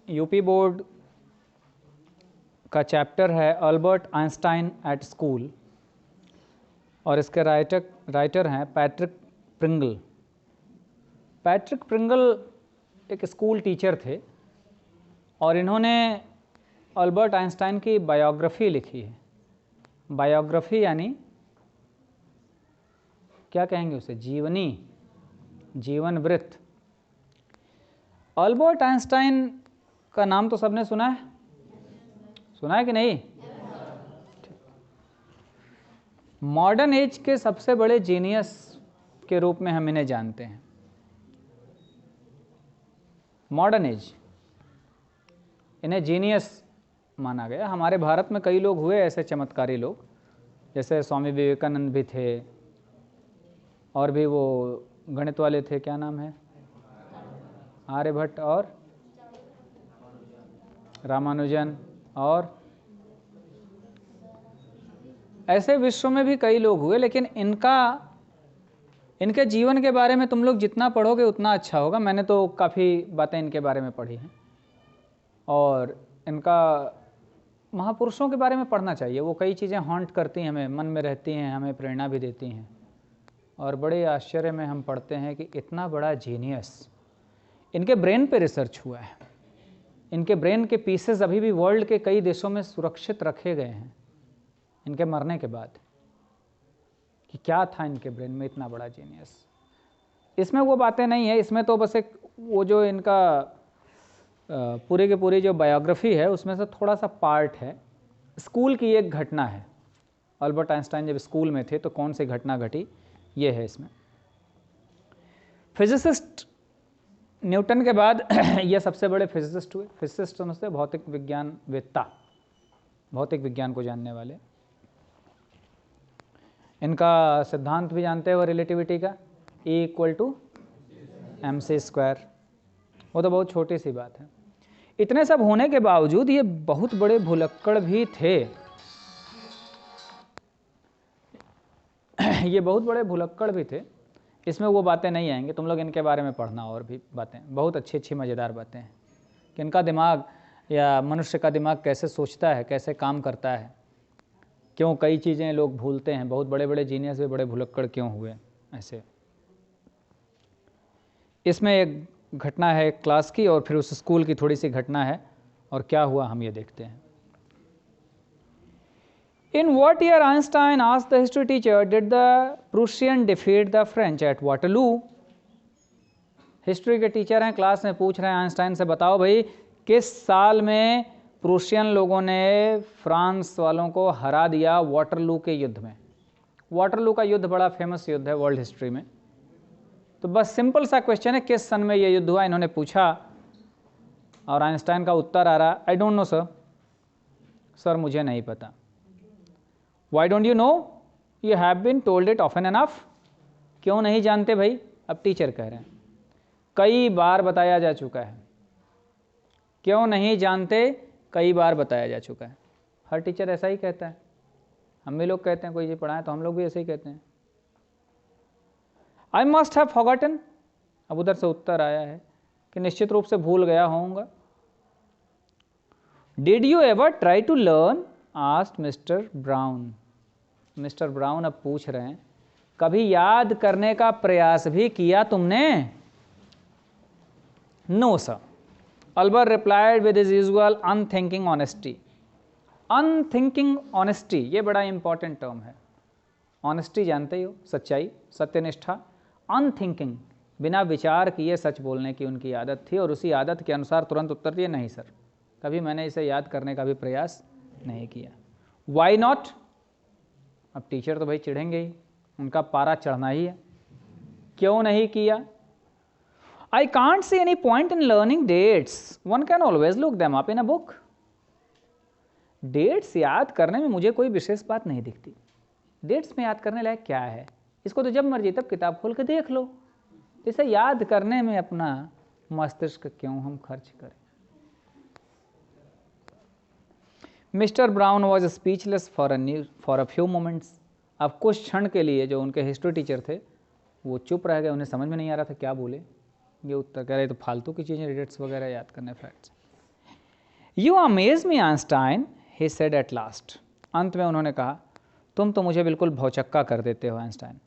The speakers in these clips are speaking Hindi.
यूपी बोर्ड का चैप्टर है अल्बर्ट आइंस्टाइन एट स्कूल, और इसके राइटर हैं पैट्रिक प्रिंगल। पैट्रिक प्रिंगल एक स्कूल टीचर थे और इन्होंने अल्बर्ट आइंस्टाइन की बायोग्राफी लिखी है। बायोग्राफी यानी क्या कहेंगे उसे, जीवनी, जीवन वृत्त। अल्बर्ट आइंस्टाइन का नाम तो सबने सुना है, सुना है कि नहीं? मॉडर्न एज के सबसे बड़े जीनियस के रूप में हम इन्हें जानते हैं। मॉडर्न एज, इन्हें जीनियस माना गया। हमारे भारत में कई लोग हुए ऐसे चमत्कारी लोग, जैसे स्वामी विवेकानंद भी थे, और भी वो गणित वाले थे, क्या नाम है, आर्यभट्ट और रामानुजन, और ऐसे विश्व में भी कई लोग हुए। लेकिन इनके जीवन के बारे में तुम लोग जितना पढ़ोगे उतना अच्छा होगा। मैंने तो काफ़ी बातें इनके बारे में पढ़ी हैं, और इनका महापुरुषों के बारे में पढ़ना चाहिए। वो कई चीज़ें हॉन्ट करती हैं, हमें मन में रहती हैं, हमें प्रेरणा भी देती हैं, और बड़े आश्चर्य में हम पढ़ते हैं कि इतना बड़ा जीनियस, इनके ब्रेन पे रिसर्च हुआ है। इनके ब्रेन के पीसेस अभी भी वर्ल्ड के कई देशों में सुरक्षित रखे गए हैं इनके मरने के बाद, कि क्या था इनके ब्रेन में इतना बड़ा जीनियस। इसमें वो बातें नहीं है, इसमें तो बस एक वो जो इनका पूरी की पूरी जो बायोग्राफी है उसमें से थोड़ा सा पार्ट है। स्कूल की एक घटना है, अल्बर्ट आइंस्टाइन जब स्कूल में थे तो कौन सी घटना घटी, ये है इसमें। फिजिसिस्ट न्यूटन के बाद ये सबसे बड़े फिजिसिस्ट हुए। फिजिसिस्ट समझते भौतिक विज्ञानवेत्ता, भौतिक विज्ञान को जानने वाले। इनका सिद्धांत भी जानते हैं वो रिलेटिविटी का, E=mc²। वो तो बहुत छोटी सी बात है। इतने सब होने के बावजूद ये बहुत बड़े भुलक्कड़ भी थे। ये बहुत बड़े भुलक्कड़ भी थे। इसमें वो बातें नहीं आएंगी, तुम लोग इनके बारे में पढ़ना, और भी बातें बहुत अच्छी अच्छी मज़ेदार बातें हैं कि इनका दिमाग या मनुष्य का दिमाग कैसे सोचता है, कैसे काम करता है, क्यों कई चीज़ें लोग भूलते हैं, बहुत बड़े बड़े जीनियस भी बड़े भुलक्कड़ क्यों हुए ऐसे। इसमें एक घटना है क्लास की, और फिर उस स्कूल की थोड़ी सी घटना है, और क्या हुआ हम ये देखते हैं। In what year, Einstein asked the history teacher, did the Prussian defeat the French at Waterloo? History के टीचर हैं, क्लास में पूछ रहे हैं आइंस्टाइन से, बताओ भाई किस साल में प्रूशियन लोगों ने फ्रांस वालों को हरा दिया वाटरलू के युद्ध में। वाटरलू का युद्ध बड़ा फेमस युद्ध है वर्ल्ड हिस्ट्री में। तो बस सिंपल सा क्वेश्चन है, किस सन में ये युद्ध हुआ, इन्होंने पूछा, और आइंस्टाइन का उत्तर आ रहा, आई डोंट नो सर, सर मुझे नहीं पता। Why don't you know? You have been told it often enough. क्यों नहीं जानते भाई? अब टीचर कह रहे हैं, कई बार बताया जा चुका है। क्यों नहीं जानते? कई बार बताया जा चुका है। हर टीचर ऐसा ही कहता है, हम भी लोग कहते हैं, कोई चीज़ पढ़ाएं तो हम लोग भी ऐसे ही कहते हैं, I must have forgotten। अब उधर से उत्तर आया है कि निश्चित रूप से भूल गया होऊंगा। Did you ever try to learn? asked Mr. Brown। Mister brown अब पूछ रहे हैं, कभी याद करने का प्रयास भी किया तुमने? No sir, Albert replied with his usual unthinking honesty. Unthinking honesty, ये बड़ा इंपॉर्टेंट टर्म है। ऑनेस्टी जानते ही हो, सच्चाई, सत्यनिष्ठा। अनथिंकिंग, बिना विचार किए सच बोलने की उनकी आदत थी, और उसी आदत के अनुसार तुरंत उत्तर दिए, नहीं सर, कभी मैंने इसे याद करने का भी प्रयास नहीं किया। Why not? अब टीचर तो भाई चिढ़ेंगे ही, उनका पारा चढ़ना ही है, क्यों नहीं किया? I can't see any point in learning dates, one can always look them up in a book. Dates याद करने में मुझे कोई विशेष बात नहीं दिखती। डेट्स में याद करने लायक क्या है? इसको तो जब मर्जी तब किताब खोल के देख लो। इसे याद करने में अपना मस्तिष्क क्यों हम खर्च करें? Mister brown was speechless for a few moments. अब कुछ क्षण के लिए जो उनके हिस्ट्री टीचर थे वो चुप रह गए, उन्हें समझ में नहीं आ रहा था क्या बोले। ये उत्तर कह रहे तो फालतू की चीज़ें, डेट्स वगैरह याद करने, facts. You amaze me Einstein, he said at last. अंत में उन्होंने कहा, तुम तो मुझे बिल्कुल भौचक्का कर देते हो Einstein.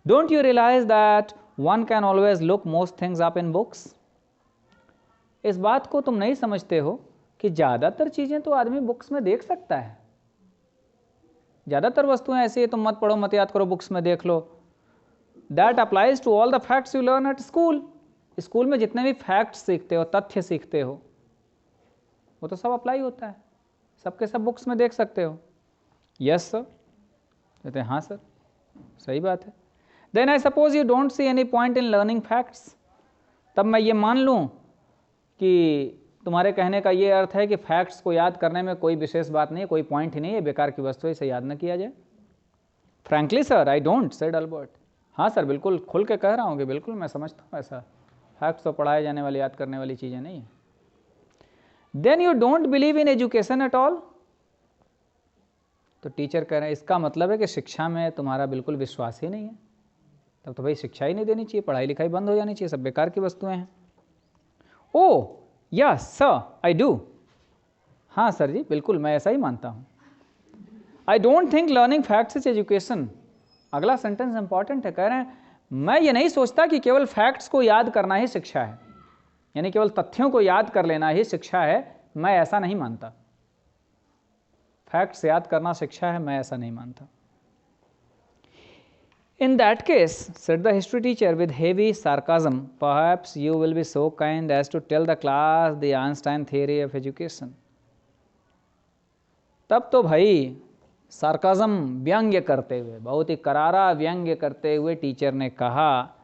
Don't you realise that one can always look most things up in books. इस बात को तुम नहीं समझते हो कि ज़्यादातर चीज़ें तो आदमी बुक्स में देख सकता है। ज़्यादातर वस्तुएं ऐसी है, तुम मत पढ़ो मत याद करो, बुक्स में देख लो। That applies to all the facts you learn at school. School में जितने भी फैक्ट्स सीखते हो, तथ्य सीखते हो, वो तो सब अप्लाई होता है, सबके सब बुक्स में देख सकते हो। यस सर, कहते हैं हाँ सर, सही बात है। Then I suppose you don't see any point in learning facts. तब मैं ये मान लूँ कि तुम्हारे कहने का ये अर्थ है कि फैक्ट्स को याद करने में कोई विशेष बात नहीं है, कोई पॉइंट ही नहीं है, बेकार की वस्तु है, इसे याद न किया जाए। Frankly sir I don't, said Albert. हाँ सर, बिल्कुल खुल के कह रहा हूँ कि बिल्कुल मैं समझता हूँ ऐसा, फैक्ट्स तो पढ़ाए जाने वाली, याद करने वाली चीज़ें नहीं है। Then you don't believe in education at all. तो टीचर कह रहे हैं इसका मतलब है कि शिक्षा में तुम्हारा बिल्कुल विश्वास ही नहीं है। तब तो भाई शिक्षा ही नहीं देनी चाहिए, पढ़ाई लिखाई बंद हो जानी चाहिए, सब बेकार की वस्तुएं हैं। ओ यस सर आई डू। हाँ सर जी, बिल्कुल मैं ऐसा ही मानता हूँ। I don't think learning facts is education. अगला सेंटेंस इंपॉर्टेंट है, कह रहे हैं मैं ये नहीं सोचता कि केवल फैक्ट्स को याद करना ही शिक्षा है, यानी केवल तथ्यों को याद कर लेना ही शिक्षा है, मैं ऐसा नहीं मानता। फैक्ट्स याद करना शिक्षा है, मैं ऐसा नहीं मानता। In that case, said the history teacher with heavy sarcasm, perhaps you will be so kind as to tell the class the Einstein theory of education. तब तो भाई सार्काज्म, व्यंग्य करते हुए, बहुत ही करारा व्यंग्य करते हुए टीचर ने कहा,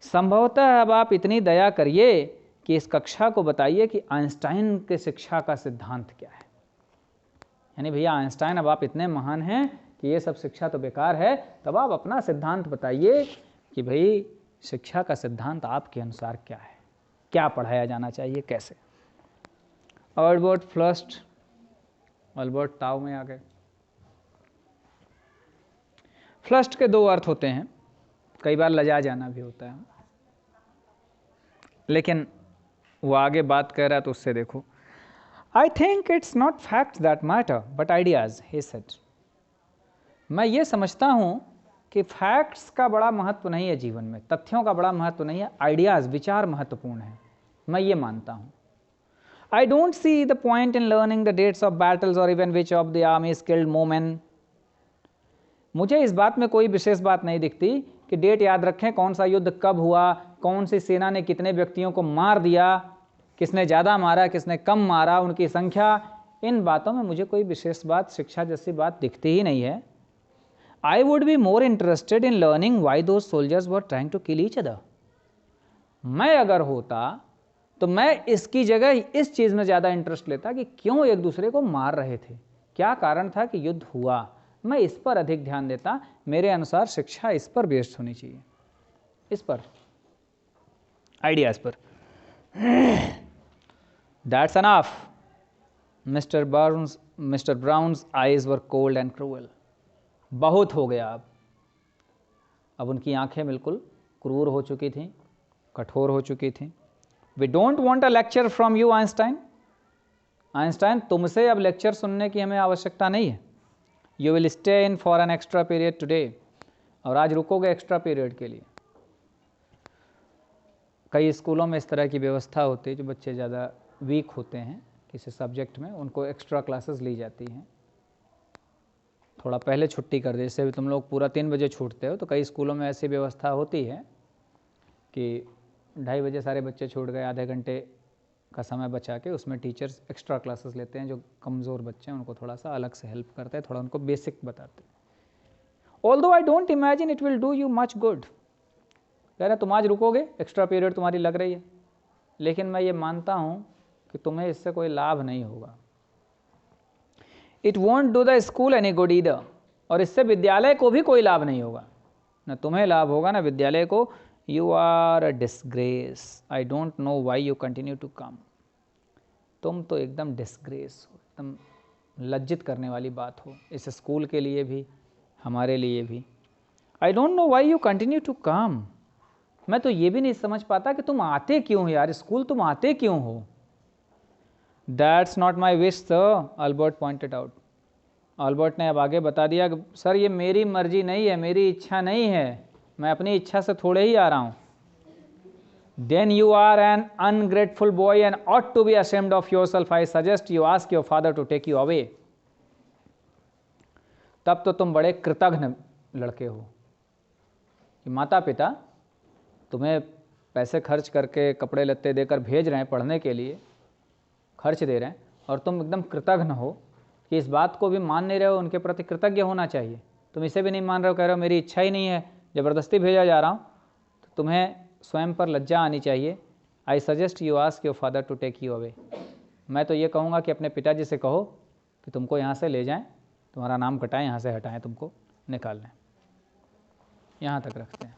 संभवतः अब आप इतनी दया करिए कि इस कक्षा को बताइए कि आइंस्टाइन के शिक्षा का सिद्धांत क्या है। यानी भैया आइंस्टाइन, अब आप इतने महान हैं कि ये सब शिक्षा तो बेकार है, तब आप अपना सिद्धांत बताइए कि भाई शिक्षा का सिद्धांत आपके अनुसार क्या है, क्या पढ़ाया जाना चाहिए, कैसे। अल्बर्ट फर्स्ट, अल्बर्ट ताऊ में आ गए। फ्लस्ट के दो अर्थ होते हैं, कई बार लजा जाना भी होता है, लेकिन वो आगे बात कर रहा है तो उससे देखो। I think it's not facts that matter but ideas, he said. मैं ये समझता हूँ कि फैक्ट्स का बड़ा महत्व नहीं है जीवन में, तथ्यों का बड़ा महत्व नहीं है, आइडियाज़, विचार महत्वपूर्ण है, मैं ये मानता हूँ। I don't see the point in learning the dates of battles और even which of the army skilled मोमेन। मुझे इस बात में कोई विशेष बात नहीं दिखती कि डेट याद रखें, कौन सा युद्ध कब हुआ, कौन सी सेना ने कितने व्यक्तियों को मार दिया, किसने ज़्यादा मारा, किसने कम मारा, उनकी संख्या, इन बातों में मुझे कोई विशेष बात, शिक्षा जैसी बात दिखती ही नहीं है। I would be more interested in learning why those soldiers were trying to kill each other. मैं अगर होता तो मैं इसकी जगह इस चीज़ में ज़्यादा इंटरेस्ट लेता कि क्यों एक दूसरे को मार रहे थे, क्या कारण था कि युद्ध हुआ, मैं इस पर अधिक ध्यान देता। मेरे अनुसार शिक्षा इस पर बेस्ड होनी चाहिए, इस पर, आइडियाज़ पर। That's enough. Mr. Brown's eyes were cold and cruel. बहुत हो गया अब उनकी आंखें बिल्कुल क्रूर हो चुकी थीं, कठोर हो चुकी थीं। We don't want a lecture from you Einstein. Einstein, तुमसे अब लेक्चर सुनने की हमें आवश्यकता नहीं है। You will stay in for an extra period today, और आज रुकोगे एक्स्ट्रा पीरियड के लिए। कई स्कूलों में इस तरह की व्यवस्था होती है, जो बच्चे ज़्यादा वीक होते हैं किसी सब्जेक्ट में, उनको एक्स्ट्रा क्लासेस ली जाती हैं, थोड़ा पहले छुट्टी कर दे। जैसे भी तुम लोग पूरा 3 बजे छूटते हो, तो कई स्कूलों में ऐसी व्यवस्था होती है कि 2:30 बजे सारे बच्चे छूट गए, आधे घंटे का समय बचा के उसमें टीचर्स एक्स्ट्रा क्लासेस लेते हैं, जो कमज़ोर बच्चे हैं उनको थोड़ा सा अलग से हेल्प करते हैं, थोड़ा उनको बेसिक बताते हैं। Although I don't imagine it will do you much good. कह रहे तुम आज रुकोगे, एक्स्ट्रा पीरियड तुम्हारी लग रही है, लेकिन मैं ये मानता हूँ कि तुम्हें इससे कोई लाभ नहीं होगा। It won't do the school any good either, और इससे विद्यालय को भी कोई लाभ नहीं होगा, न तुम्हें लाभ होगा न विद्यालय को। You are a disgrace, I don't know why you continue to come. तुम तो एकदम डिसग्रेस हो, एकदम लज्जित करने वाली बात हो, इस स्कूल के लिए भी, हमारे लिए भी। I don't know why you continue to come. मैं तो ये भी नहीं समझ पाता कि तुम आते क्यों हो यार, स्कूल तुम आते क्यों हो। That's not my wish sir, Albert pointed out. Albert ने अब आगे बता दिया कि सर ये मेरी मर्जी नहीं है, मेरी इच्छा नहीं है, मैं अपनी इच्छा से थोड़े ही आ रहा हूँ। Then you are an ungrateful boy and ought to be ashamed of yourself. I suggest you ask your father to take you away. तब तो तुम बड़े कृतघ्न लड़के हो कि माता पिता तुम्हें पैसे खर्च करके कपड़े लत्ते देकर भेज रहे हैं पढ़ने के लिए, खर्च दे रहे हैं, और तुम एकदम कृतघ्न हो कि इस बात को भी मान नहीं रहे हो। उनके प्रति कृतज्ञ होना चाहिए। तुम इसे भी नहीं मान रहे हो, कह रहे हो मेरी इच्छा ही नहीं है, ज़बरदस्ती भेजा जा रहा हूँ। तो तुम्हें स्वयं पर लज्जा आनी चाहिए। I suggest you ask your father to take you away. मैं तो ये कहूँगा कि अपने पिताजी से कहो कि तुमको यहाँ से ले जाएं, तुम्हारा नाम कटाएं, यहाँ से हटाएं, तुमको निकाल लें। यहाँ तक रखते हैं।